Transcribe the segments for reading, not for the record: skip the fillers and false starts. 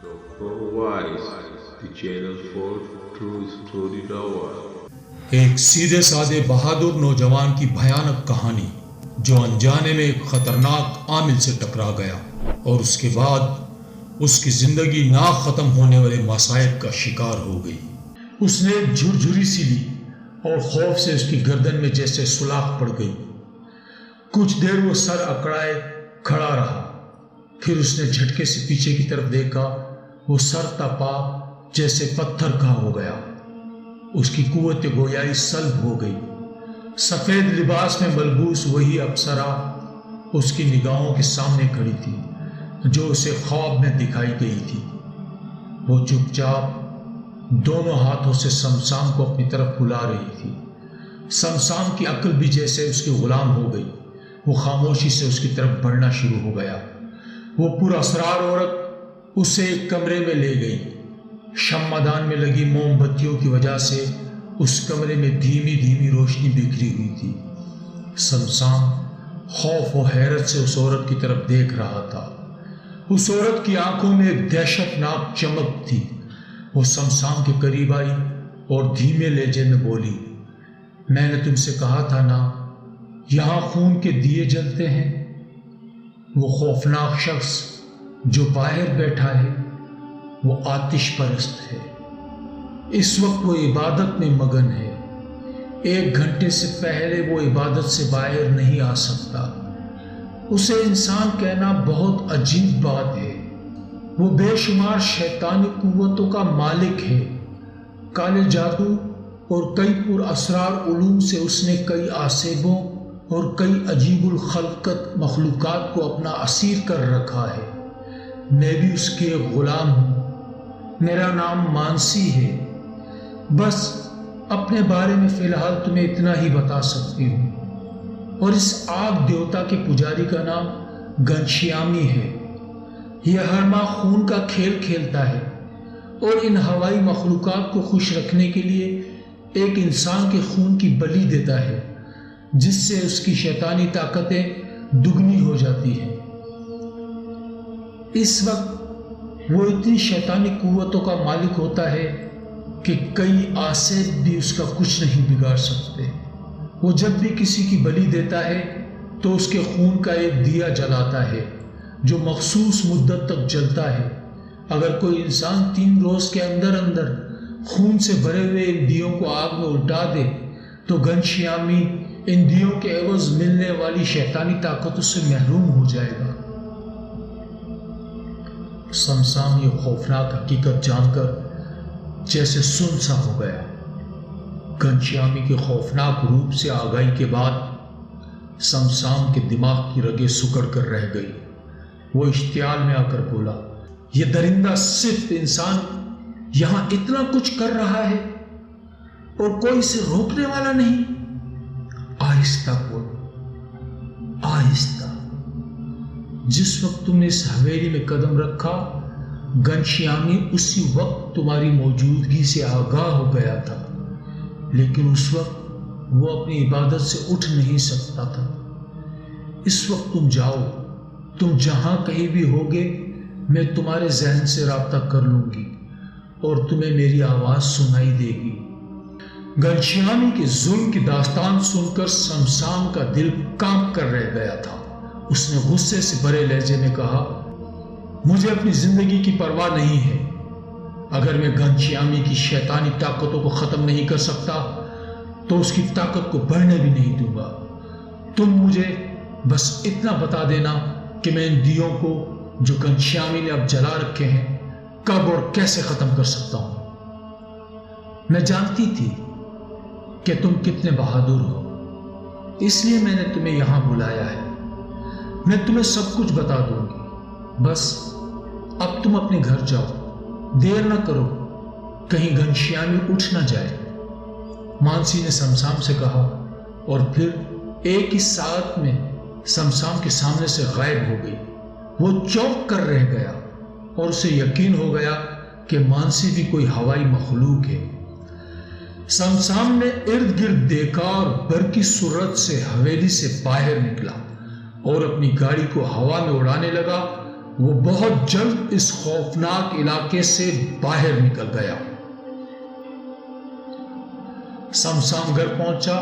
Dr. Wise, the channel for True Story Tower. ایک سیدھے سادے بہادر نوجوان کی بھیانک کہانی جو انجانے میں ایک خطرناک عامل سے ٹکرا گیا اور اس کے بعد اس کی زندگی نہ ختم ہونے والے مصائب کا شکار ہو گئی۔ اس نے ایک جھرجھری سی لی اور خوف سے اس کی گردن میں جیسے سولاخ پڑ گئی۔ کچھ دیر وہ سر اکڑائے کھڑا رہا، پھر اس نے جھٹکے سے پیچھے کی طرف دیکھا۔ وہ سر تپا جیسے پتھر کا ہو گیا۔ اس کی قوت گویائی سلب ہو گئی۔ سفید لباس میں ملبوس وہی اپسرا اس کی نگاہوں کے سامنے کھڑی تھی جو اسے خواب میں دکھائی گئی تھی۔ وہ چپ چاپ دونوں ہاتھوں سے سمسام کو اپنی طرف بلا رہی تھی۔ سمسام کی عقل بھی جیسے اس کی غلام ہو گئی۔ وہ خاموشی سے اس کی طرف بڑھنا شروع ہو گیا۔ وہ پر اسرار عورت اسے ایک کمرے میں لے گئی۔ شمعدان میں لگی موم بتیوں کی وجہ سے اس کمرے میں دھیمی دھیمی روشنی بکھری ہوئی تھی۔ سمسام خوف و حیرت سے اس عورت کی طرف دیکھ رہا تھا۔ اس عورت کی آنکھوں میں ایک دہشت ناک چمک تھی۔ وہ سمسام کے قریب آئی اور دھیمے لہجے میں بولی، میں نے تم سے کہا تھا نا یہاں خون کے دیے جلتے ہیں۔ وہ خوفناک شخص جو باہر بیٹھا ہے وہ آتش پرست ہے۔ اس وقت وہ عبادت میں مگن ہے۔ 1 گھنٹے سے پہلے وہ عبادت سے باہر نہیں آ سکتا۔ اسے انسان کہنا بہت عجیب بات ہے۔ وہ بے شمار شیطانی قوتوں کا مالک ہے۔ کالے جادو اور کئی پر اسرار علوم سے اس نے کئی آسیبوں اور کئی عجیب الخلقت مخلوقات کو اپنا اسیر کر رکھا ہے۔ میں بھی اس کے ایک غلام ہوں۔ میرا نام مانسی ہے۔ بس اپنے بارے میں فی الحال تمہیں اتنا ہی بتا سکتی ہوں۔ اور اس آگ دیوتا کے پجاری کا نام گھنشیامی ہے۔ یہ ہر ماہ خون کا کھیل کھیلتا ہے اور ان ہوائی مخلوقات کو خوش رکھنے کے لیے ایک انسان کے خون کی بلی دیتا ہے جس سے اس کی شیطانی طاقتیں دگنی ہو جاتی ہیں۔ اس وقت وہ اتنی شیطانی قوتوں کا مالک ہوتا ہے کہ کئی آسیب بھی اس کا کچھ نہیں بگاڑ سکتے۔ وہ جب بھی کسی کی بلی دیتا ہے تو اس کے خون کا ایک دیا جلاتا ہے جو مخصوص مدت تک جلتا ہے۔ اگر کوئی انسان 3 روز کے اندر اندر خون سے بھرے ہوئے ان دیوں کو آگ میں الٹا دے تو گھنشیامی ان دیوں کے عوض ملنے والی شیطانی طاقتوں سے محروم ہو جائے گا۔ سمسام یہ خوفناک حقیقت جان کر جیسے سن سا ہو گیا۔ گھنشیامی کے خوفناک روپ سے آگاہی کے بعد سمسام کے دماغ کی رگیں سکڑ کر رہ گئی۔ وہ اشتعال میں آ کر بولا، یہ درندہ صرف انسان یہاں اتنا کچھ کر رہا ہے اور کوئی اسے روکنے والا نہیں۔ آہستہ بول، آہستہ۔ جس وقت تم نے اس حویلی میں قدم رکھا گھنشیامی اسی وقت تمہاری موجودگی سے آگاہ ہو گیا تھا، لیکن اس وقت وہ اپنی عبادت سے اٹھ نہیں سکتا تھا۔ اس وقت تم جاؤ، تم جہاں کہیں بھی ہوگے میں تمہارے ذہن سے رابطہ کر لوں گی اور تمہیں میری آواز سنائی دے گی۔ گھنشیامی کے ظلم کی داستان سن کر سمسام کا دل کانپ کر رہ گیا تھا۔ اس نے غصے سے بھرے لہجے میں کہا، مجھے اپنی زندگی کی پرواہ نہیں ہے۔ اگر میں گھنشیامی کی شیطانی طاقتوں کو ختم نہیں کر سکتا تو اس کی طاقت کو بڑھنے بھی نہیں دوں گا۔ تم مجھے بس اتنا بتا دینا کہ میں ان دیوں کو جو گھنشیامی نے اب جلا رکھے ہیں کب اور کیسے ختم کر سکتا ہوں۔ میں جانتی تھی کہ تم کتنے بہادر ہو، اس لیے میں نے تمہیں یہاں بلایا ہے۔ میں تمہیں سب کچھ بتا دوں گی، بس اب تم اپنے گھر جاؤ، دیر نہ کرو، کہیں گھنشیامی اٹھ نہ جائے۔ مانسی نے سمسام سے کہا اور پھر ایک ہی ساتھ میں سمسام کے سامنے سے غائب ہو گئی۔ وہ چونک کر رہ گیا اور اسے یقین ہو گیا کہ مانسی بھی کوئی ہوائی مخلوق ہے۔ سمسام نے ارد گرد دیکھا اور برقی سرعت سے حویلی سے باہر نکلا اور اپنی گاڑی کو ہوا میں اڑانے لگا۔ وہ بہت جلد اس خوفناک علاقے سے باہر نکل گیا۔ سمسام گھر پہنچا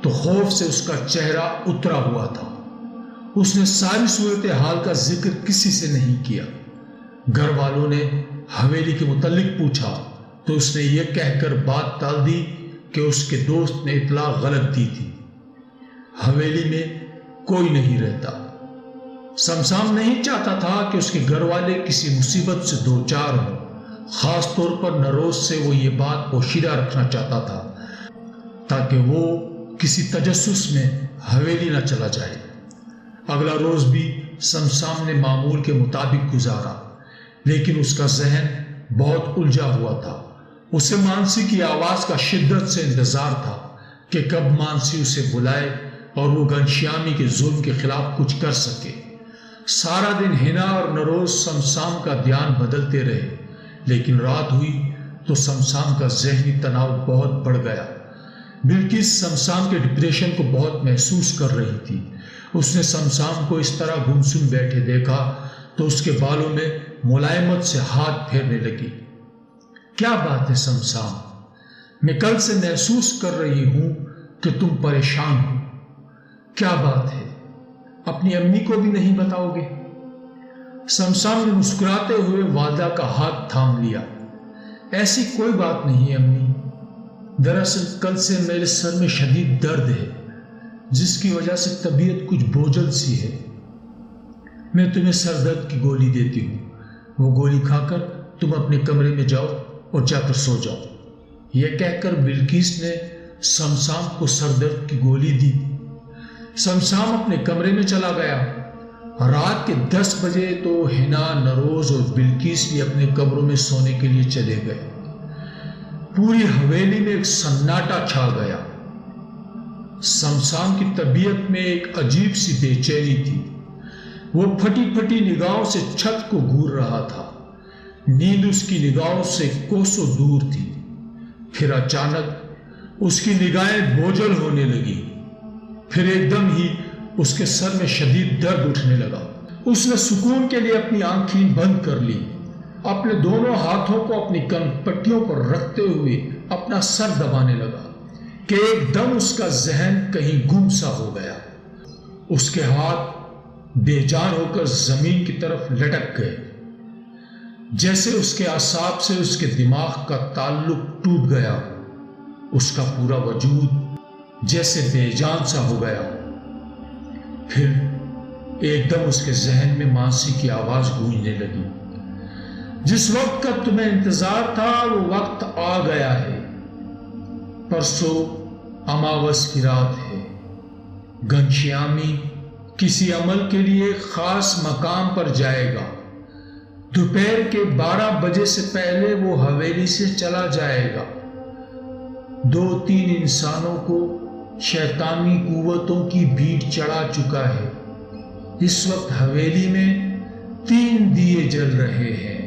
تو خوف سے اس کا چہرہ اترا ہوا تھا۔ اس نے ساری صورتحال کا ذکر کسی سے نہیں کیا۔ گھر والوں نے حویلی کے متعلق پوچھا تو اس نے یہ کہہ کر بات ٹال دی کہ اس کے دوست نے اطلاع غلط دی تھی۔ حویلی میں کوئی نہیں رہتا۔ سمسام نہیں چاہتا تھا کہ اس کے گھر والے کسی مصیبت سے دوچار ہوں۔ خاص طور پر نروز سے وہ یہ بات پوشیدہ رکھنا چاہتا تھا تاکہ وہ کسی تجسس میں حویلی نہ چلا جائے۔ اگلا روز بھی سمسام نے معمول کے مطابق گزارا، لیکن اس کا ذہن بہت الجھا ہوا تھا۔ اسے مانسی کی آواز کا شدت سے انتظار تھا کہ کب مانسی اسے بلائے اور وہ گھنشیامی کے ظلم کے خلاف کچھ کر سکے۔ سارا دن ہنا اور نروز سمسام کا دھیان بدلتے رہے، لیکن رات ہوئی تو سمسام کا ذہنی تناؤ بہت بڑھ گیا۔ بلقیس سمسام کے ڈپریشن کو بہت محسوس کر رہی تھی۔ اس نے سمسام کو اس طرح گمسم بیٹھے دیکھا تو اس کے بالوں میں ملائمت سے ہاتھ پھیرنے لگی۔ کیا بات ہے سمسام؟ میں کل سے محسوس کر رہی ہوں کہ تم پریشان ہو۔ کیا بات ہے؟ اپنی امی کو بھی نہیں بتاؤ گے؟ سمسام نے مسکراتے ہوئے والدہ کا ہاتھ تھام لیا۔ ایسی کوئی بات نہیں امی، دراصل کل سے میرے سر میں شدید درد ہے جس کی وجہ سے طبیعت کچھ بوجھل سی ہے۔ میں تمہیں سر درد کی گولی دیتی ہوں، وہ گولی کھا کر تم اپنے کمرے میں جاؤ اور جا کر سو جاؤ۔ یہ کہہ کر بلقیس نے سمسام کو سر درد کی گولی دی۔ سمسام اپنے کمرے میں چلا گیا۔ رات کے 10 بجے تو ہنا، نروز اور بلقیس بھی اپنے کمروں میں سونے کے لیے چلے گئے۔ پوری حویلی میں ایک سناٹا چھا گیا۔ سمسام کی طبیعت میں ایک عجیب سی بے چینی تھی۔ وہ پھٹی پھٹی نگاہوں سے چھت کو گھور رہا تھا۔ نیند اس کی نگاہوں سے کوسوں دور تھی۔ پھر اچانک اس کی نگاہیں بوجھل ہونے لگی۔ پھر ایک دم ہی اس کے سر میں شدید درد اٹھنے لگا۔ اس نے سکون کے لیے اپنی آنکھیں بند کر لی، اپنے دونوں ہاتھوں کو اپنی کن پٹیوں پر رکھتے ہوئے اپنا سر دبانے لگا کہ ایک دم اس کا ذہن کہیں گم سا ہو گیا۔ اس کے ہاتھ بے جان ہو کر زمین کی طرف لٹک گئے، جیسے اس کے اعصاب سے اس کے دماغ کا تعلق ٹوٹ گیا۔ اس کا پورا وجود جیسے بے جان سا ہو گیا۔ پھر ایک دم اس کے ذہن میں مانسی کی آواز گونجنے لگی، جس وقت کا تمہیں انتظار تھا وہ وقت آ گیا ہے۔ پرسوں اماوس کی رات ہے۔ گھنشیامی کسی عمل کے لیے خاص مقام پر جائے گا۔ دوپہر کے 12 بجے سے پہلے وہ حویلی سے چلا جائے گا۔ 2-3 انسانوں کو شیطانی قوتوں کی بھیڑ چڑھا چکا ہے۔ اس وقت حویلی میں 3 دیے جل رہے ہیں۔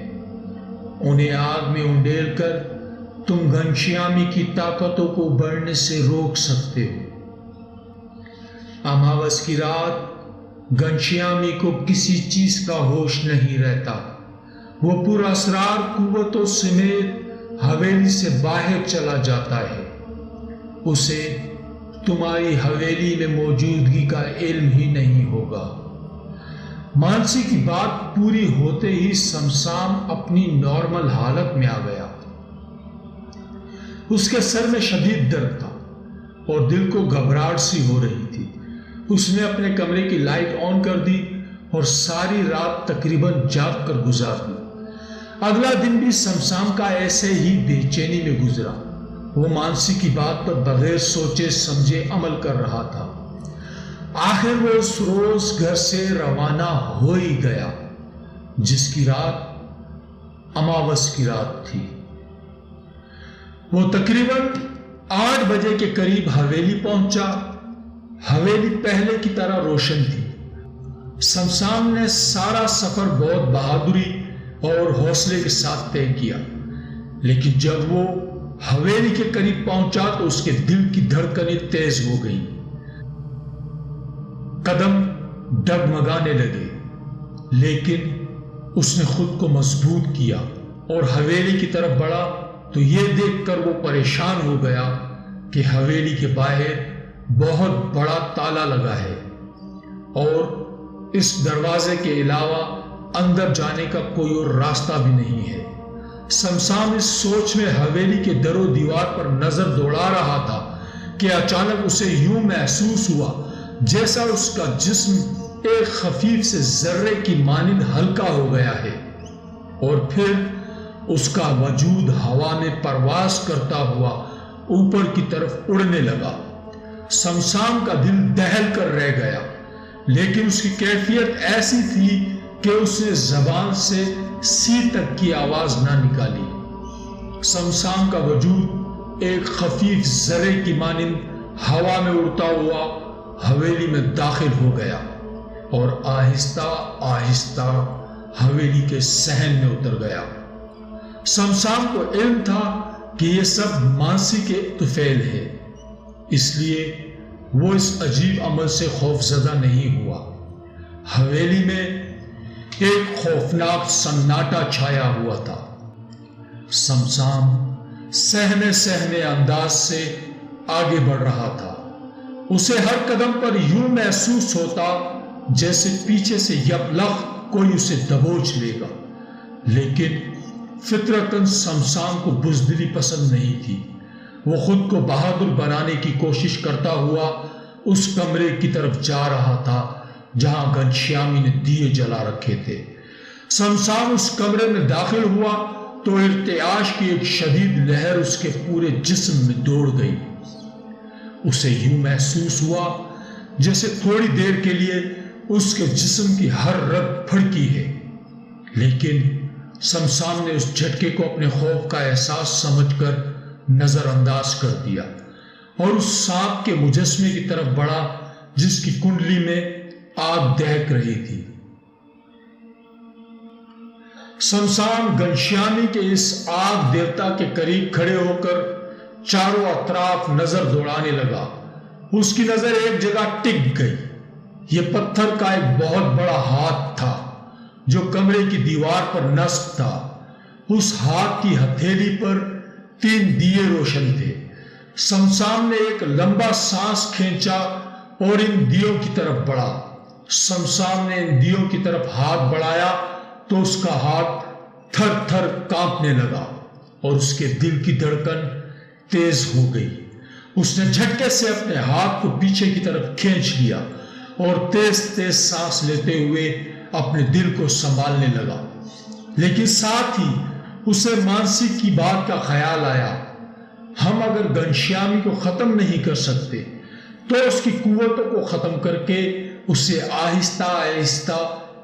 انہیں آگ میں انڈیل کر تم گھنشیامی کی طاقتوں کو بڑھنے سے روک سکتے ہو۔ اماوس کی رات گھنشیامی کو کسی چیز کا ہوش نہیں رہتا۔ وہ پراسرار قوتوں سمیت حویلی سے باہر چلا جاتا ہے۔ اسے تمہاری حویلی میں موجودگی کا علم ہی نہیں ہوگا۔ مانسی کی بات پوری ہوتے ہی سمسام اپنی نارمل حالت میں آ گیا۔ اس کے سر میں شدید درد تھا اور دل کو گھبراہٹ سی ہو رہی تھی۔ اس نے اپنے کمرے کی لائٹ آن کر دی اور ساری رات تقریباً جاگ کر گزار دی۔ اگلا دن بھی سمسام کا ایسے ہی بے چینی میں گزرا۔ وہ مانسی کی بات پر بغیر سوچے سمجھے عمل کر رہا تھا۔ آخر وہ اس روز گھر سے روانہ ہو ہی گیا جس کی رات اماوس کی رات تھی۔ وہ تقریباً 8 بجے کے قریب حویلی پہنچا۔ حویلی پہلے کی طرح روشن تھی۔ سمسام نے سارا سفر بہت بہادری اور حوصلے کے ساتھ طے کیا، لیکن جب وہ حویلی کے قریب پہنچا تو اس کے دل کی دھڑکنیں تیز ہو گئیں، قدم ڈگمگانے لگے۔ لیکن اس نے خود کو مضبوط کیا اور حویلی کی طرف بڑھا تو یہ دیکھ کر وہ پریشان ہو گیا کہ حویلی کے باہر بہت بڑا تالا لگا ہے اور اس دروازے کے علاوہ اندر جانے کا کوئی اور راستہ بھی نہیں ہے۔ سمسام اس سوچ میں حویلی کے در و دیوار پر نظر دوڑا رہا تھا کہ اچانک اسے یوں محسوس ہوا جیسا اس کا جسم ایک خفیف سے ذرے کی مانند ہلکا ہو گیا ہے اور پھر اس کا وجود ہوا میں پرواز کرتا ہوا اوپر کی طرف اڑنے لگا۔ سمسام کا دل دہل کر رہ گیا، لیکن اس کی کیفیت ایسی تھی کہ اس نے زبان سے سی تک کی آواز نہ نکالی۔ سمسام کا وجود ایک خفیف ذرے کی مانند ہوا میں اڑتا ہوا حویلی میں داخل ہو گیا اور آہستہ آہستہ حویلی کے صحن میں اتر گیا۔ سمسام کو علم تھا کہ یہ سب مانسی کے طفیل ہے، اس لیے وہ اس عجیب عمل سے خوف زدہ نہیں ہوا۔ حویلی میں ایک خوفناک سناٹا چھایا ہوا تھا۔ سمسام سہنے سہنے انداز سے آگے بڑھ رہا تھا۔ اسے ہر قدم پر یوں محسوس ہوتا جیسے پیچھے سے یبلغ کوئی اسے دبوچ لے گا، لیکن فطرتاً سمسام کو بزدلی پسند نہیں تھی۔ وہ خود کو بہادر بنانے کی کوشش کرتا ہوا اس کمرے کی طرف جا رہا تھا جہاں گھنشیامی نے دیے جلا رکھے تھے۔ سمسام اس کمرے میں داخل ہوا تو ارتعاش کی ایک شدید لہر اس کے پورے جسم میں دوڑ گئی۔ اسے یوں محسوس ہوا جیسے تھوڑی دیر کے لیے اس کے جسم کی ہر رگ پھڑکی ہے، لیکن سمسام نے اس جھٹکے کو اپنے خوف کا احساس سمجھ کر نظر انداز کر دیا اور اس سانپ کے مجسمے کی طرف بڑھا جس کی کنڈلی میں آگ دہک رہی تھی۔ سمسام گھنشیامی کے اس آگ دیوتا کے قریب کھڑے ہو کر چاروں اطراف نظر دوڑانے لگا۔ اس کی نظر ایک جگہ ٹک گئی۔ یہ پتھر کا ایک بہت بڑا ہاتھ تھا جو کمرے کی دیوار پر نصب تھا۔ اس ہاتھ کی ہتھیلی پر 3 دیے روشن تھے۔ سمسام نے ایک لمبا سانس کھینچا اور ان دیوں کی طرف بڑھا۔ سمسام نے ان دیوں کی طرف ہاتھ بڑھایا تو اس کا ہاتھ تھر تھر کانپنے لگا اور اس کے دل کی دھڑکن تیز ہو گئی۔ اس نے جھٹکے سے اپنے ہاتھ کو پیچھے کی طرف کھینچ لیا اور تیز تیز سانس لیتے ہوئے اپنے دل کو سنبھالنے لگا، لیکن ساتھ ہی اسے مانسی کی بات کا خیال آیا، ہم اگر گھنشیامی کو ختم نہیں کر سکتے تو اس کی قوتوں کو ختم کر کے اسے آہستہ آہستہ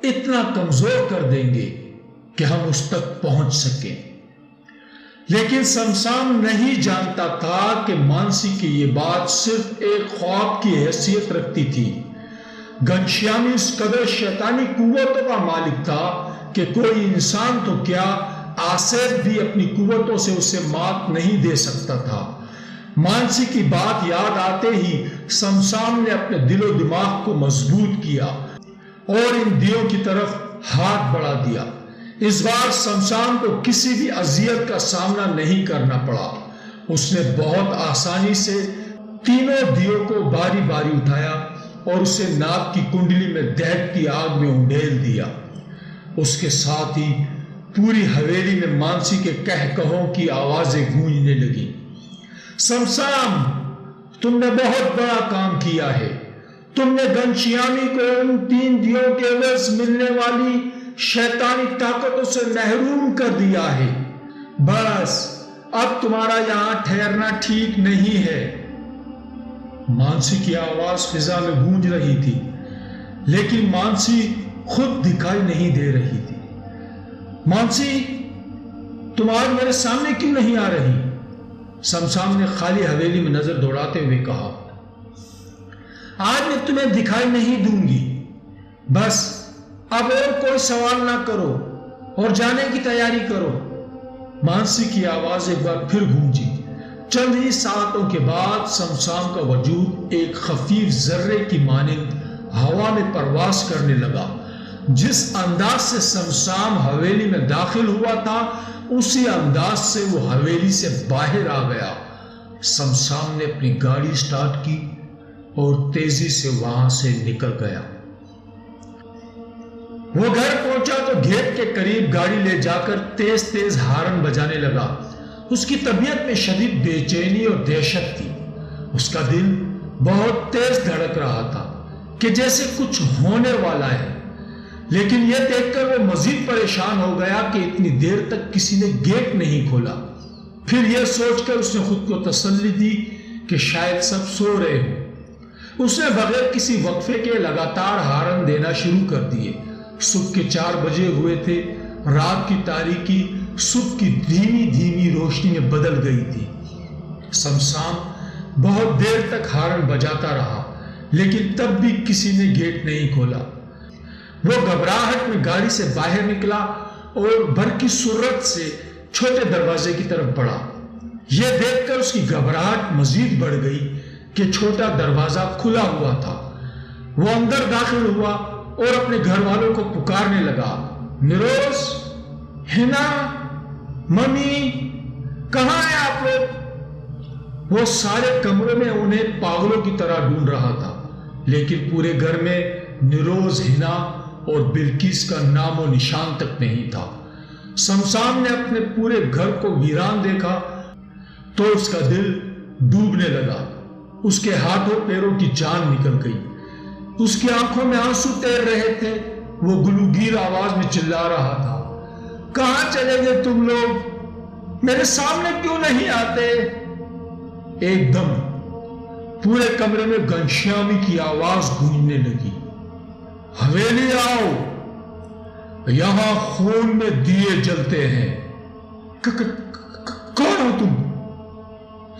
اتنا کمزور کر دیں گے کہ ہم اس تک پہنچ سکیں۔ لیکن سمسام نہیں جانتا تھا کہ مانسی کی یہ بات صرف ایک خواب کی حیثیت رکھتی تھی۔ گھنشیامی اس قدر شیطانی قوتوں کا مالک تھا کہ کوئی انسان تو کیا، آصف بھی اپنی قوتوں سے اسے مات نہیں دے سکتا تھا۔ مانسی کی بات یاد آتے ہی سمسام نے اپنے دل و دماغ کو مضبوط کیا اور ان دیوں کی طرف ہاتھ بڑھا دیا۔ اس بار سمسام کو کسی بھی اذیت کا سامنا نہیں کرنا پڑا۔ اس نے بہت آسانی سے تینوں دیوں کو باری باری اٹھایا اور اسے ناک کی کنڈلی میں دہکتی آگ میں انڈیل دیا۔ اس کے ساتھ ہی پوری حویلی میں مانسی کے کہکہوں کی آوازیں گونجنے لگی۔ سمسام، تم نے بہت بڑا کام کیا ہے۔ تم نے گھنشیامی کو ان 3 دیوں کے عوض ملنے والی شیطانی طاقتوں سے محروم کر دیا ہے۔ بس اب تمہارا یہاں ٹھہرنا ٹھیک نہیں ہے۔ مانسی کی آواز فضا میں گونج رہی تھی، لیکن مانسی خود دکھائی نہیں دے رہی تھی۔ مانسی، تم آج میرے سامنے کیوں نہیں آ رہی؟ سمسام نے خالی حویلی میں نظر دوڑاتے ہوئے کہا۔ آج میں تمہیں دکھائی نہیں دوں گی۔ بس اب اور کوئی سوال نہ کرو اور جانے کی تیاری کرو۔ مانسی کی آواز ایک بار پھر گونجی۔ چند ہی ساعتوں کے بعد سمسام کا وجود ایک خفیف ذرے کی مانند ہوا میں پرواز کرنے لگا جس انداز سے سمسام حویلی میں داخل ہوا تھا اسی انداز سے وہ حویلی سے باہر آ گیا۔ سمسام نے اپنی گاڑی سٹارٹ کی اور تیزی سے وہاں سے نکل گیا۔ وہ گھر پہنچا تو گیٹ کے قریب گاڑی لے جا کر تیز تیز ہارن بجانے لگا۔ اس کی طبیعت میں شدید بے چینی اور دہشت تھی۔ اس کا دل بہت تیز دھڑک رہا تھا کہ جیسے کچھ ہونے والا ہے، لیکن یہ دیکھ کر وہ مزید پریشان ہو گیا کہ اتنی دیر تک کسی نے گیٹ نہیں کھولا۔ پھر یہ سوچ کر اس نے خود کو تسلی دی کہ شاید سب سو رہے ہوں۔ اس نے بغیر کسی وقفے کے لگاتار ہارن دینا شروع کر دیے۔ صبح کے 4 بجے ہوئے تھے۔ رات کی تاریکی صبح کی دھیمی دھیمی روشنی میں بدل گئی تھی۔ سمسام بہت دیر تک ہارن بجاتا رہا، لیکن تب بھی کسی نے گیٹ نہیں کھولا۔ وہ گھبراہٹ میں گاڑی سے باہر نکلا اور برقی سرعت سے چھوٹے دروازے کی طرف بڑھا۔ یہ دیکھ کر اس کی گھبراہٹ مزید بڑھ گئی کہ چھوٹا دروازہ کھلا ہوا تھا۔ وہ اندر داخل ہوا اور اپنے گھر والوں کو پکارنے لگا، نروز، ہنا، ممی، کہاں ہیں آپ لوگ؟ وہ سارے کمرے میں انہیں پاگلوں کی طرح ڈھونڈ رہا تھا، لیکن پورے گھر میں نروز، ہنا اور بلقیس کا نام و نشان تک نہیں تھا۔ سمسام نے اپنے پورے گھر کو ویران دیکھا تو اس کا دل ڈوبنے لگا۔ اس کے ہاتھوں پیروں کی جان نکل گئی۔ اس کی آنکھوں میں آنسو تیر رہے تھے۔ وہ گلوگیر آواز میں چلا رہا تھا، کہاں چلے گئے تم لوگ؟ میرے سامنے کیوں نہیں آتے؟ ایک دم پورے کمرے میں گھنشیامی کی آواز گونجنے لگی، حویلی آؤ، یہاں خون میں دیے جلتے ہیں۔ کون ہو تم؟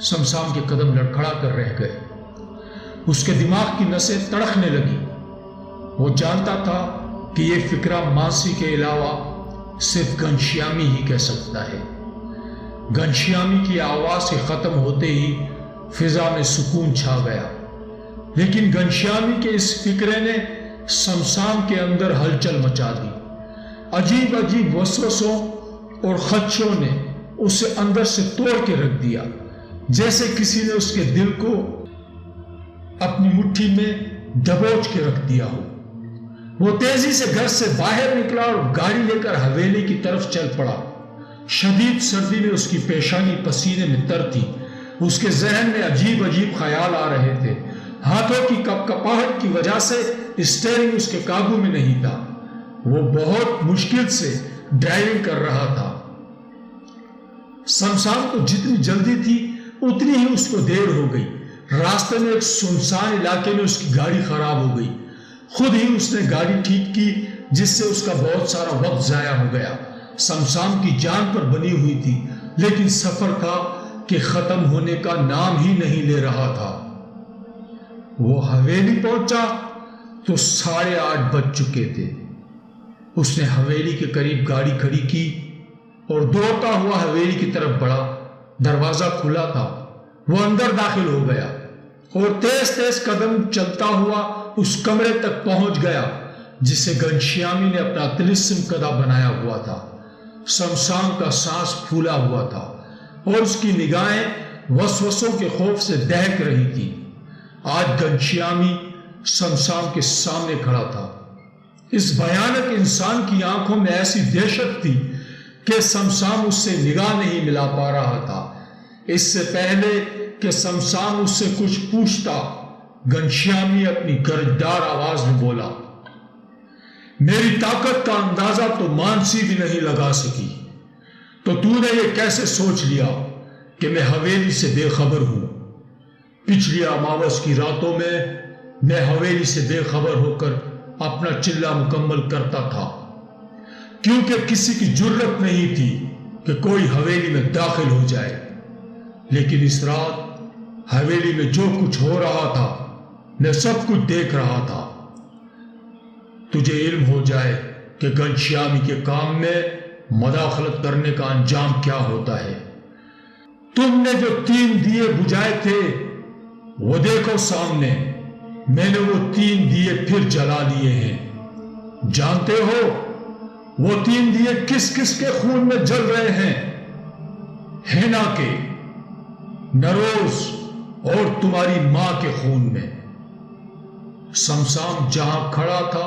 سمسام کے قدم لڑکھڑا کر رہ گئے۔ اس کے دماغ کی نسیں تڑکنے لگی۔ وہ جانتا تھا کہ یہ فکرہ مانسی کے علاوہ صرف گھنشیامی ہی کہہ سکتا ہے۔ گھنشیامی کی آواز کے ختم ہوتے ہی فضا میں سکون چھا گیا، لیکن گھنشیامی کے اس فکرے نے سمسام کے اندر ہلچل مچا دی۔ عجیب عجیب وسوسوں اور خدشوں نے اسے اندر سے توڑ کے رکھ دیا، جیسے کسی نے اس کے دل کو اپنی مٹھی میں دبوچ کے رکھ دیا ہو۔ وہ تیزی سے گھر سے باہر نکلا اور گاڑی لے کر حویلی کی طرف چل پڑا۔ شدید سردی میں اس کی پیشانی پسینے میں تر تھی۔ اس کے ذہن میں عجیب عجیب خیال آ رہے تھے۔ ہاتھوں کی کپکپاہٹ کی وجہ سے اسٹیئرنگ اس کے قابو میں نہیں تھا۔ وہ بہت مشکل سے ڈرائیونگ کر رہا تھا۔ سمسام کو جتنی جلدی تھی اتنی ہی اس کو دیر ہو گئی۔ راستے میں ایک سنسان علاقے میں اس کی گاڑی خراب ہو گئی۔ خود ہی اس نے گاڑی ٹھیک کی، جس سے اس کا بہت سارا وقت ضائع ہو گیا۔ سمسام کی جان پر بنی ہوئی تھی، لیکن سفر کا کہ ختم ہونے کا نام ہی نہیں لے رہا تھا۔ وہ حویلی پہنچا تو 8:30 بج چکے تھے۔ اس نے حویلی کے قریب گاڑی کھڑی کی اور دوڑتا ہوا حویلی کی طرف بڑھا۔ دروازہ کھلا تھا۔ وہ اندر داخل ہو گیا اور تیز تیز قدم چلتا ہوا اس کمرے تک پہنچ گیا جسے گھنشیامی نے اپنا طلسم کدہ بنایا ہوا تھا۔ سمسام کا سانس پھولا ہوا تھا اور اس کی نگاہیں وسوسوں کے خوف سے دہک رہی تھی۔ آج گھنشیامی سمسام کے سامنے کھڑا تھا۔ اس بھیانک انسان کی آنکھوں میں ایسی دہشت تھی کہ سمسام اس سے نگاہ نہیں ملا پا رہا تھا۔ اس سے پہلے کہ سمسام اس سے کچھ پوچھتا، گھنشیامی اپنی گرجدار آواز میں بولا، میری طاقت کا اندازہ تو مانسی بھی نہیں لگا سکی، تو نے یہ کیسے سوچ لیا کہ میں حویلی سے بے خبر ہوں؟ پچھلی اماوس کی راتوں میں حویلی سے بے خبر ہو کر اپنا چلہ مکمل کرتا تھا، کیونکہ کسی کی جرت نہیں تھی کہ کوئی حویلی میں داخل ہو جائے۔ لیکن اس رات حویلی میں جو کچھ ہو رہا تھا میں سب کچھ دیکھ رہا تھا۔ تجھے علم ہو جائے کہ گھنشیامی کے کام میں مداخلت کرنے کا انجام کیا ہوتا ہے۔ تم نے جو 3 دیے بجھائے تھے وہ دیکھو سامنے، میں نے وہ 3 دیے پھر جلا لیے ہیں۔ جانتے ہو وہ 3 دیے کس کس کے خون میں جل رہے ہیں؟ ہینا کے، نروز اور تمہاری ماں کے خون میں۔ سمسام جہاں کھڑا تھا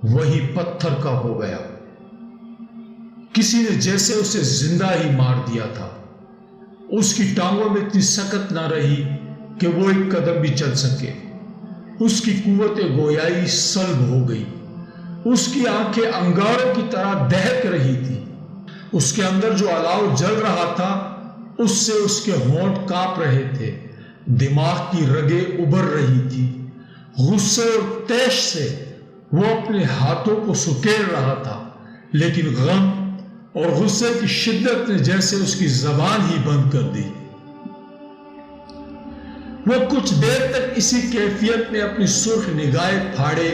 وہی پتھر کا ہو گیا۔ کسی نے جیسے اسے زندہ ہی مار دیا تھا۔ اس کی ٹانگوں میں اتنی سکت نہ رہی کہ وہ ایک قدم بھی چل سکے۔ اس کی قوت گویائی سلب ہو گئی۔ اس کی آنکھیں انگاروں کی طرح دہک رہی تھی۔ اس کے اندر جو الاؤ جل رہا تھا اس سے اس کے ہونٹ کانپ رہے تھے، دماغ کی رگیں ابھر رہی تھی۔ غصے اور طیش سے وہ اپنے ہاتھوں کو سکیڑ رہا تھا، لیکن غم اور غصے کی شدت نے جیسے اس کی زبان ہی بند کر دی۔ وہ کچھ دیر تک اسی کیفیت میں اپنی سرخ نگاہیں پھاڑے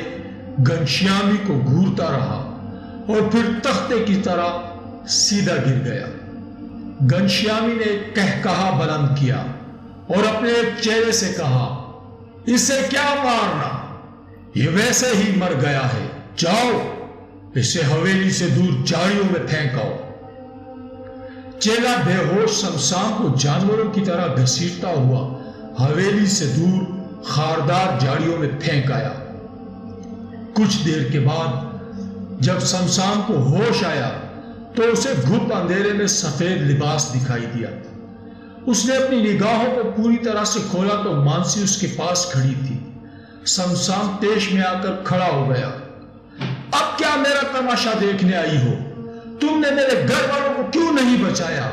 گھنشیامی کو گھورتا رہا اور پھر تختے کی طرح سیدھا گر گیا۔ گھنشیامی نے ایک کہکہا بلند کیا اور اپنے ایک چہرے سے کہا، اسے کیا مارنا، یہ ویسے ہی مر گیا ہے، جاؤ اسے حویلی سے دور جھاڑیوں میں پھینکاؤ۔ چیلا بے ہوش سمسام کو جانوروں کی طرح گھسیٹتا ہوا حویلی سے دور خاردار جھاڑیوں میں پھینک آیا۔ کچھ دیر کے بعد جب سمسام کو ہوش آیا تو اسے گھپ اندھیرے میں سفید لباس دکھائی دیا۔ اس نے اپنی نگاہوں کو پوری طرح سے کھولا تو مانسی اس کے پاس کھڑی تھی۔ سمسام تیش میں آ کر کھڑا ہو گیا۔ اب کیا میرا تماشا دیکھنے آئی ہو؟ تم نے میرے گھر والوں کو کیوں نہیں بچایا؟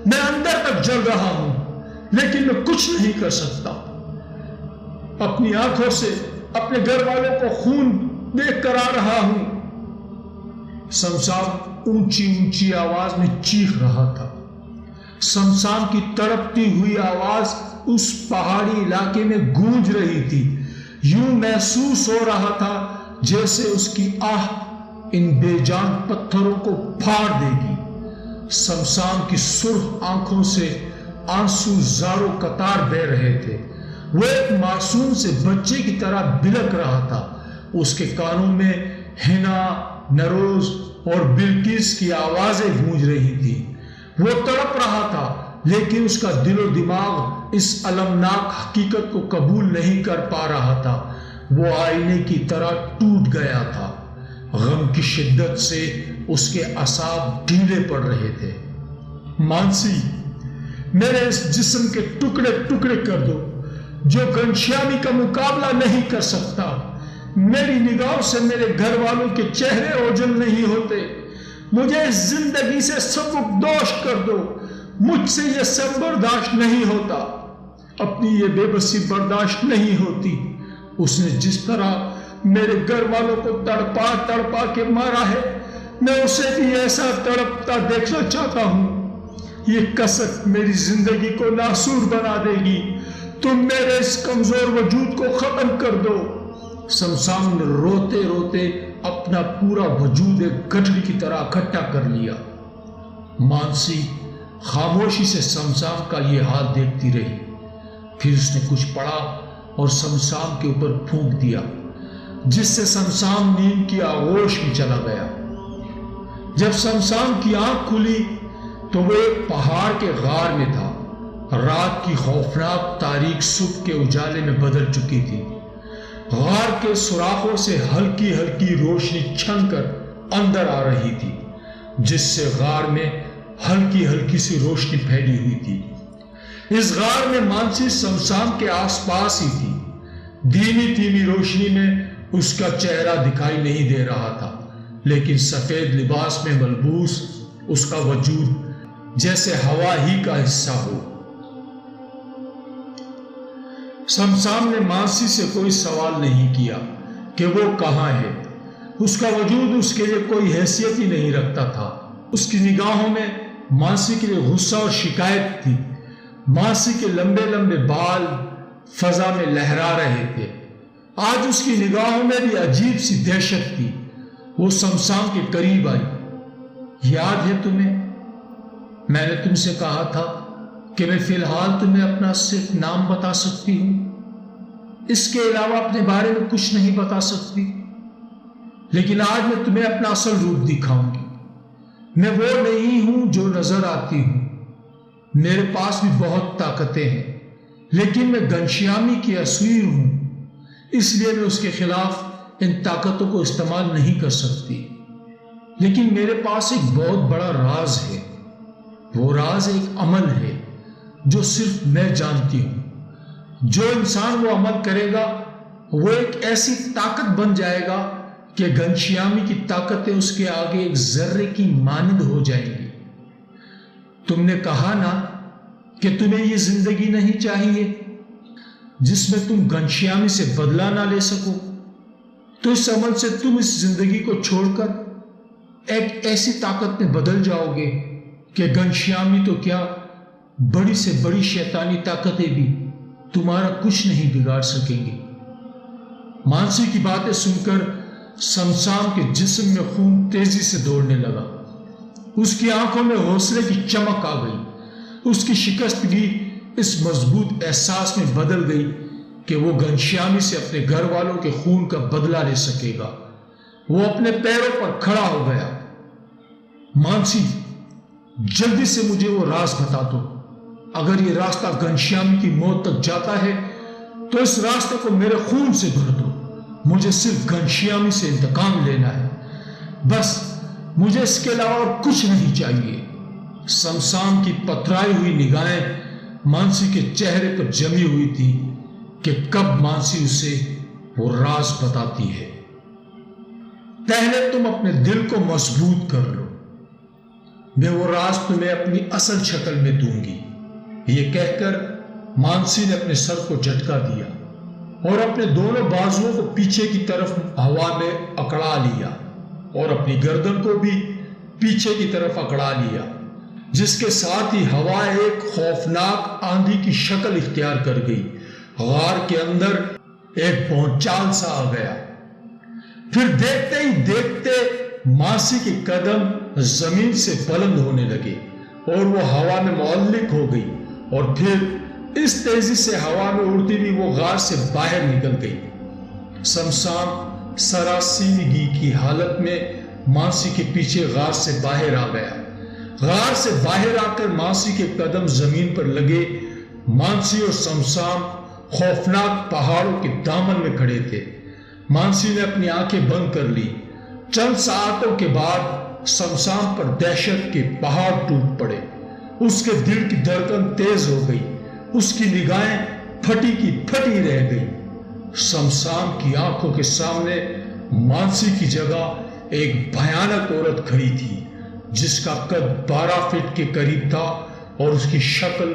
میں اندر تک جل رہا ہوں لیکن میں کچھ نہیں کر سکتا۔ اپنی آنکھوں سے اپنے گھر والوں کو خون دیکھ کر آ رہا ہوں۔ سمسام اونچی اونچی آواز میں چیخ رہا تھا۔ سمسام کی تڑپتی ہوئی آواز اس پہاڑی علاقے میں گونج رہی تھی۔ یوں محسوس ہو رہا تھا جیسے اس کی آہ ان بے جان پتھروں کو پھاڑ دے گی۔ سمسام کی سرخ آنکھوں سے آنسو زاروں قطار بہہ رہے تھے۔ وہ ایک معصوم سے بچے کی طرح بلک رہا تھا۔ اس کے کانوں میں ہینا، نروز اور بلقیس کی آوازیں گونج رہی تھی۔ وہ تڑپ رہا تھا لیکن اس کا دل و دماغ اس المناک حقیقت کو قبول نہیں کر پا رہا تھا۔ وہ آئینے کی طرح ٹوٹ گیا تھا۔ غم کی شدت سے اس کے اعصاب ڈھیلے پڑ رہے تھے۔ مانسی، میرے اس جسم کے ٹکڑے ٹکڑے کر دو جو گھنشیامی کا مقابلہ نہیں کر سکتا۔ میری نگاہوں سے میرے گھر والوں کے چہرے اوجل نہیں ہوتے۔ مجھے اس زندگی سے سبک دوش کر دو۔ مجھ سے یہ سب برداشت نہیں ہوتا۔ اپنی یہ بے بسی برداشت نہیں ہوتی۔ اس نے جس طرح میرے گھر والوں کو تڑپا تڑپا کے مارا ہے، میں اسے بھی ایسا تڑپتا دیکھنا چاہتا ہوں۔ یہ کثرت میری زندگی کو ناسور بنا دے گی۔ تم میرے اس کمزور وجود کو ختم کر دو۔ سمسام نے روتے روتے اپنا پورا وجود ایک گٹھڑی کی طرح اکٹھا کر لیا۔ مانسی خاموشی سے سمسام کا یہ حال دیکھتی رہی۔ پھر اس نے کچھ پڑھا اور سمسام کے اوپر پھونک دیا، جس سے سمسام نیند کی آغوش میں چلا گیا۔ جب سمسام کی آنکھ کھلی تو وہ ایک پہاڑ کے غار میں تھا۔ رات کی خوفناک تاریک صبح کے اجالے میں بدل چکی تھی۔ غار کے سوراخوں سے ہلکی ہلکی روشنی چھن کر اندر آ رہی تھی، جس سے غار میں ہلکی ہلکی سی روشنی پھیلی ہوئی تھی۔ اس غار میں مانسی سمسام کے آس پاس ہی تھی۔ دھیمی دھیمی روشنی میں اس کا چہرہ دکھائی نہیں دے رہا تھا، لیکن سفید لباس میں ملبوس اس کا وجود جیسے ہوا ہی کا حصہ ہو۔ سمسام نے مانسی سے کوئی سوال نہیں کیا کہ وہ کہاں ہے۔ اس کا وجود اس کے لیے کوئی حیثیت ہی نہیں رکھتا تھا۔ اس کی نگاہوں میں مانسی کے لیے غصہ اور شکایت تھی۔ مانسی کے لمبے لمبے بال فضا میں لہرا رہے تھے۔ آج اس کی نگاہوں میں بھی عجیب سی دہشت تھی۔ وہ سمسام کے قریب آئی۔ یاد ہے تمہیں میں نے تم سے کہا تھا کہ میں فی الحال تمہیں اپنا صرف نام بتا سکتی ہوں، اس کے علاوہ اپنے بارے میں کچھ نہیں بتا سکتی۔ لیکن آج میں تمہیں اپنا اصل روپ دکھاؤں گی۔ میں وہ نہیں ہوں جو نظر آتی ہوں۔ میرے پاس بھی بہت طاقتیں ہیں، لیکن میں گھنشیامی کی اسیر ہوں، اس لیے میں اس کے خلاف ان طاقتوں کو استعمال نہیں کر سکتی۔ لیکن میرے پاس ایک بہت بڑا راز ہے۔ وہ راز ایک عمل ہے جو صرف میں جانتی ہوں۔ جو انسان وہ عمل کرے گا وہ ایک ایسی طاقت بن جائے گا کہ گھنشیامی کی طاقتیں اس کے آگے ایک ذرے کی مانند ہو جائیں گی۔ تم نے کہا نا کہ تمہیں یہ زندگی نہیں چاہیے جس میں تم گھنشیامی سے بدلہ نہ لے سکو، تو اس عمل سے تم اس زندگی کو چھوڑ کر ایک ایسی طاقت میں بدل جاؤ گے کہ گھنشیامی تو کیا، بڑی سے بڑی شیطانی طاقتیں بھی تمہارا کچھ نہیں بگاڑ سکیں گی۔ مانسی کی باتیں سن کر سمسام کے جسم میں خون تیزی سے دوڑنے لگا۔ اس کی آنکھوں میں حوصلے کی چمک آ گئی۔ اس کی شکستگی اس مضبوط احساس میں بدل گئی کہ وہ گھنشیامی سے اپنے گھر والوں کے خون کا بدلہ لے سکے گا۔ وہ اپنے پیروں پر کھڑا ہو گیا۔ مانسی، جلدی سے مجھے وہ راز بتا دو۔ اگر یہ راستہ گھنشیامی کی موت تک جاتا ہے تو اس راستے کو میرے خون سے بھر دو۔ مجھے صرف گھنشیامی سے انتقام لینا ہے، بس مجھے اس کے علاوہ اور کچھ نہیں چاہیے۔ سمسام کی پتھرائی ہوئی نگاہیں مانسی کے چہرے پر جمی ہوئی تھی کہ کب مانسی اسے وہ راز بتاتی ہے۔ پہلے تم اپنے دل کو مضبوط کر لو، میں وہ راز تمہیں اپنی اصل شکل میں دوں گی۔ یہ کہہ کر مانسی نے اپنے سر کو جھٹکا دیا اور اپنے دونوں بازوؤں کو پیچھے کی طرف ہوا میں اکڑا لیا اور اپنی گردن کو بھی پیچھے کی طرف اکڑا لیا، جس کے ساتھ ہی ہوا ایک خوفناک آندھی کی شکل اختیار کر گئی۔ غار کے اندر ایک بھونچال سا آ گیا۔ پھر دیکھتے ہی دیکھتے مانسی کے قدم زمین سے بلند ہونے لگے اور وہ ہوا میں معلق ہو گئی، اور پھر اس تیزی سے ہوا میں اڑتی ہوئی وہ غار سے باہر نکل گئی۔ سمسام سراسیمگی کی حالت میں مانسی کے پیچھے غار سے باہر آ گیا۔ غار سے باہر آ کر مانسی کے قدم زمین پر لگے۔ مانسی اور سمسام خوفناک پہاڑوں کے دامن میں کھڑے تھے۔ مانسی نے اپنی آنکھیں بند کر لی۔ چند ساعتوں کے بعد سمسام پر دہشت کے پہاڑ ٹوٹ پڑے۔ اس کے دل کی دھڑکن تیز ہو گئی، اس کی نگاہیں پھٹی کی پھٹی رہ گئی۔ سمسام کی آنکھوں کے سامنے مانسی کی جگہ ایک بھیانک عورت کھڑی تھی، جس کا قد 12 فٹ کے قریب تھا اور اس کی شکل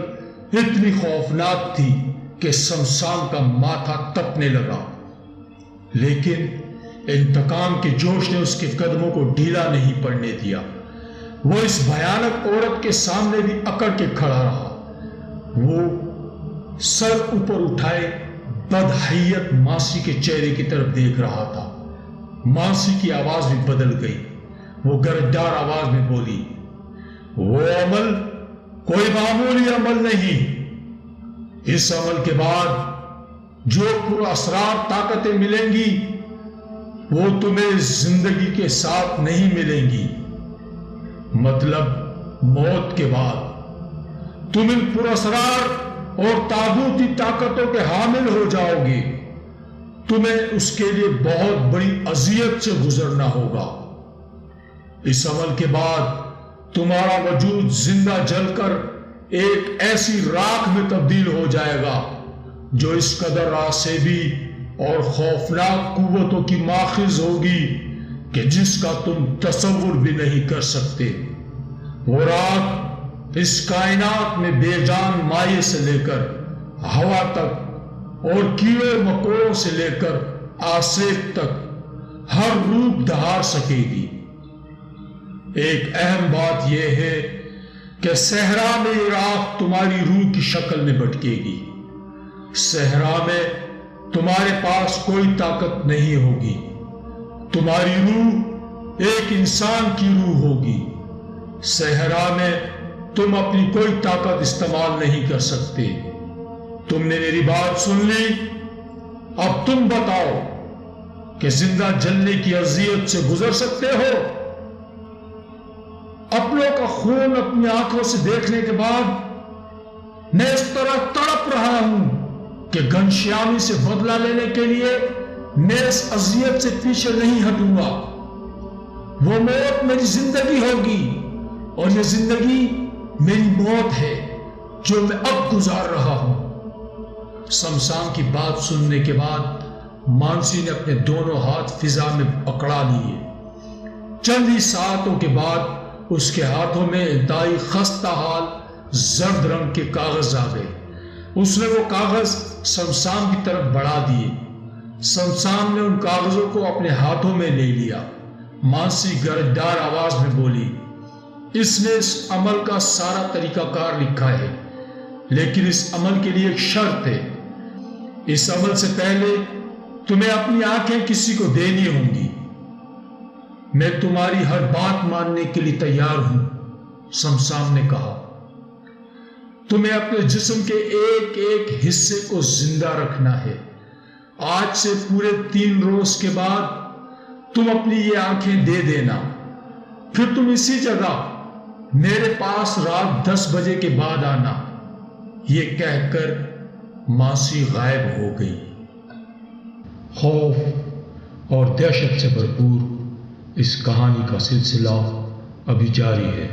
اتنی خوفناک تھی کہ سمسام کا ماتھا تپنے لگا۔ لیکن انتقام کے جوش نے اس کے قدموں کو ڈھیلا نہیں پڑنے دیا۔ وہ اس بھیانک عورت کے سامنے بھی اکڑ کے کھڑا رہا۔ وہ سر اوپر اٹھائے بدحیت مانسی کے چہرے کی طرف دیکھ رہا تھا۔ مانسی کی آواز بھی بدل گئی۔ وہ گرجدار آواز میں بولی، وہ عمل کوئی معمولی عمل نہیں۔ اس عمل کے بعد جو پر اسرار طاقتیں ملیں گی وہ تمہیں زندگی کے ساتھ نہیں ملیں گی۔ مطلب موت کے بعد تم ان پر اسرار اور تابوتی طاقتوں کے حامل ہو جاؤ گے۔ تمہیں اس کے لیے بہت بڑی اذیت سے گزرنا ہوگا۔ اس عمل کے بعد تمہارا وجود زندہ جل کر ایک ایسی راکھ میں تبدیل ہو جائے گا جو اس قدر آسیبی اور خوفناک قوتوں کی ماخذ ہوگی کہ جس کا تم تصور بھی نہیں کر سکتے۔ وہ راکھ اس کائنات میں بے جان مائع سے لے کر ہوا تک اور کیڑے مکوڑوں سے لے کر آسیب تک ہر روپ دہار سکے گی۔ ایک اہم بات یہ ہے کہ صحرا میں یہ راکھ تمہاری روح کی شکل میں بھٹکے گی۔ صحرا میں تمہارے پاس کوئی طاقت نہیں ہوگی۔ تمہاری روح ایک انسان کی روح ہوگی۔ صحرا میں تم اپنی کوئی طاقت استعمال نہیں کر سکتے۔ تم نے میری بات سن لی، اب تم بتاؤ کہ زندہ جلنے کی اذیت سے گزر سکتے ہو؟ اپنوں کا خون اپنی آنکھوں سے دیکھنے کے بعد میں اس طرح تڑپ رہا ہوں کہ گھنشیامی سے بدلہ لینے کے لیے میں اس اذیت سے پیچھے نہیں ہٹوں گا۔ وہ موت میری زندگی ہوگی اور یہ زندگی میری موت ہے جو میں اب گزار رہا ہوں۔ شمشان کی بات سننے کے بعد مانسی نے اپنے دونوں ہاتھ فضا میں پکڑا لیے۔ چند ہی ساعتوں کے بعد اس کے ہاتھوں میں انتہائی خستہ حال زرد رنگ کے کاغذ آ گئے۔ اس نے وہ کاغذ شمشان کی طرف بڑھا دیے۔ شمشان نے ان کاغذوں کو اپنے ہاتھوں میں لے لیا۔ مانسی گرجدار آواز میں بولی، اس نے اس عمل کا سارا طریقہ کار لکھا ہے، لیکن اس عمل کے لیے ایک شرط ہے۔ اس عمل سے پہلے تمہیں اپنی آنکھیں کسی کو دینی ہوں گی۔ میں تمہاری ہر بات ماننے کے لیے تیار ہوں، شمشان نے کہا۔ تمہیں اپنے جسم کے ایک ایک حصے کو زندہ رکھنا ہے۔ آج سے پورے 3 روز کے بعد تم اپنی یہ آنکھیں دے دینا، پھر تم اسی جگہ میرے پاس رات 10 بجے کے بعد آنا۔ یہ کہہ کر مانسی غائب ہو گئی۔ خوف اور دہشت سے بھرپور اس کہانی کا سلسلہ ابھی جاری ہے۔